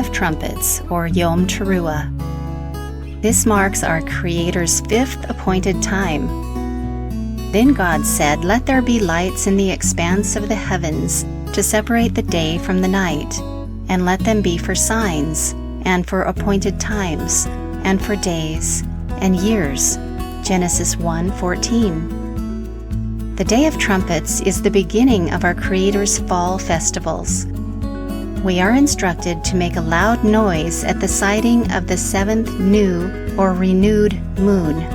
of Trumpets, or Yom Teruah. This marks our Creator's 5th appointed time. Then God said, "Let there be lights in the expanse of the heavens to separate the day from the night, and let them be for signs, and for appointed times, and for days, and years." Genesis 1:14. The Day of Trumpets is the beginning of our Creator's fall festivals. We are instructed to make a loud noise at the sighting of the 7th new or renewed moon.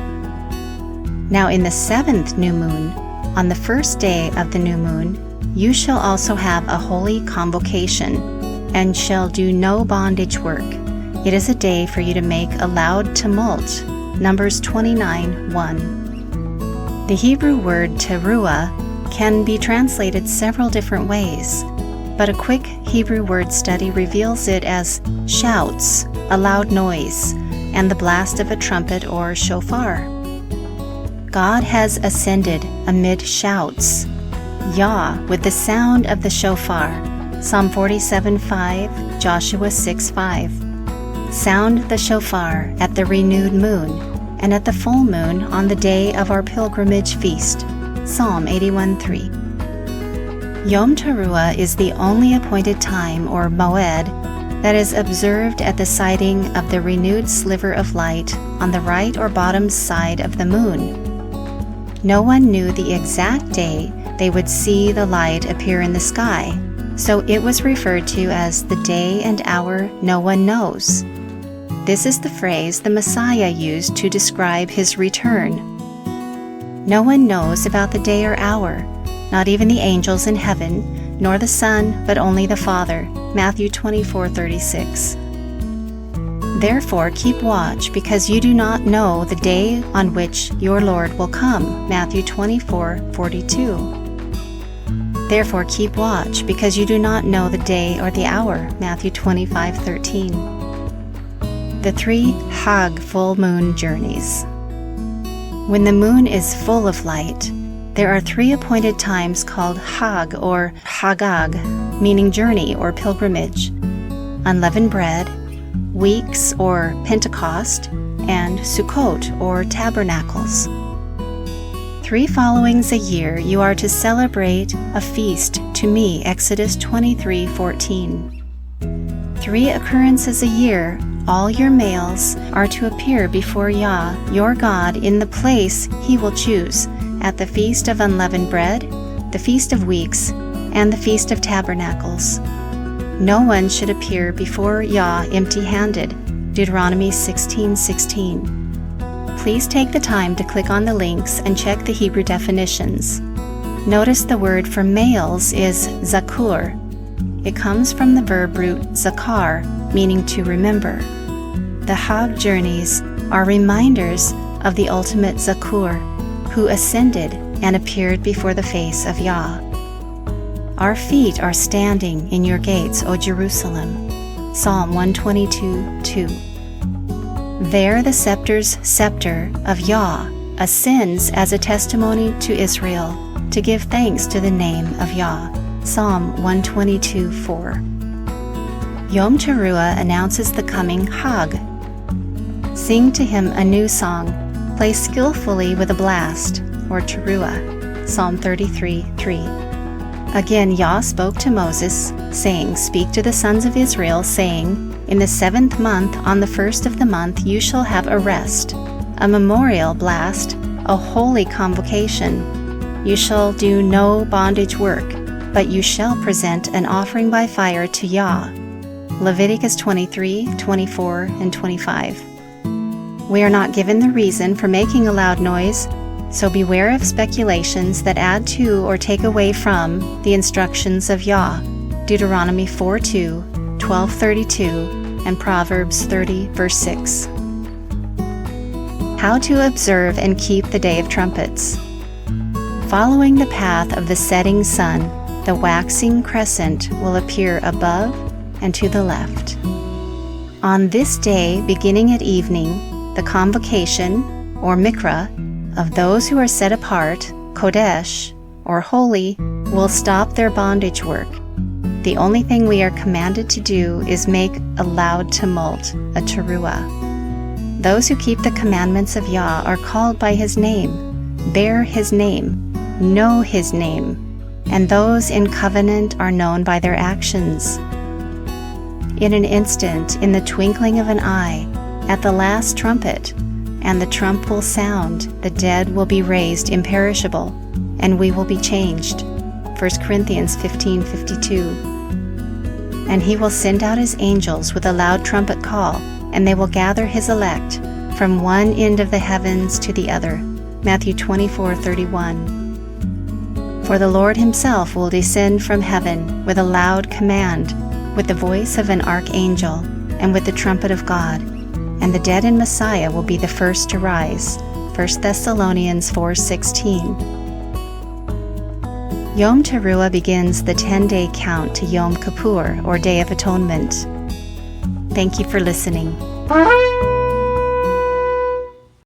Now in the 7th new moon, on the 1st day of the new moon, you shall also have a holy convocation, and shall do no bondage work. It is a day for you to make a loud tumult. Numbers 29:1. The Hebrew word teruah can be translated several different ways, but a quick Hebrew word study reveals it as shouts, a loud noise, and the blast of a trumpet or shofar. God has ascended amid shouts, Yah with the sound of the shofar. Psalm 47:5, Joshua 6:5. Sound the shofar at the renewed moon, and at the full moon on the day of our pilgrimage feast. Psalm 81:3. Yom Teruah is the only appointed time, or moed, that is observed at the sighting of the renewed sliver of light on the right or bottom side of the moon. No one knew the exact day they would see the light appear in the sky, so it was referred to as the day and hour no one knows. This is the phrase the Messiah used to describe his return. No one knows about the day or hour, not even the angels in heaven, nor the Son, but only the Father. Matthew 24:36. Therefore keep watch, because you do not know the day on which your Lord will come. Matthew 24:42. Therefore keep watch, because you do not know the day or the hour. Matthew 25:13. The 3 Hag full moon journeys. When the moon is full of light, there are 3 appointed times called Hag or Hagag, meaning journey or pilgrimage: unleavened bread, weeks or Pentecost, and Sukkot or tabernacles. 3 followings a year you are to celebrate a feast to me. Exodus 23:14. 3 occurrences a year, all your males are to appear before Yah, your God, in the place he will choose, at the Feast of Unleavened Bread, the Feast of Weeks, and the Feast of Tabernacles. No one should appear before Yah empty-handed. Deuteronomy 16:16. Please take the time to click on the links and check the Hebrew definitions. Notice the word for males is zakur. It comes from the verb root zakar, meaning to remember. The Hag journeys are reminders of the ultimate Zakur, who ascended and appeared before the face of Yah. Our feet are standing in your gates, O Jerusalem. Psalm 122:2. There the scepter's scepter of Yah ascends as a testimony to Israel to give thanks to the name of Yah. Psalm 122:4. Yom Teruah announces the coming Hag. Sing to him a new song. Play skillfully with a blast, or Teruah. Psalm 33:3. Again Yah spoke to Moses, saying, "Speak to the sons of Israel, saying, in the 7th month, on the 1st of the month, you shall have a rest, a memorial blast, a holy convocation. You shall do no bondage work, but you shall present an offering by fire to Yah." Leviticus 23:24 and 25. We are not given the reason for making a loud noise, so beware of speculations that add to or take away from the instructions of Yah. Deuteronomy 4:2, 12:32, and Proverbs 30, verse 6. How to observe and keep the Day of Trumpets. Following the path of the setting sun, the waxing crescent will appear above and to the left. On this day, beginning at evening, the convocation, or mikra, of those who are set apart, kodesh, or holy, will stop their bondage work. The only thing we are commanded to do is make a loud tumult, a teruah. Those who keep the commandments of Yah are called by His name, bear His name, know His name, and those in covenant are known by their actions. In an instant, in the twinkling of an eye, at the last trumpet, and the trump will sound, the dead will be raised imperishable, and we will be changed. 1 Corinthians 15:52. And He will send out His angels with a loud trumpet call, and they will gather His elect from one end of the heavens to the other. Matthew 24:31. For the Lord Himself will descend from heaven with a loud command, with the voice of an archangel, and with the trumpet of God, and the dead in Messiah will be the first to rise. 1 Thessalonians 4:16. Yom Teruah begins the 10-day count to Yom Kippur, or Day of Atonement. Thank you for listening.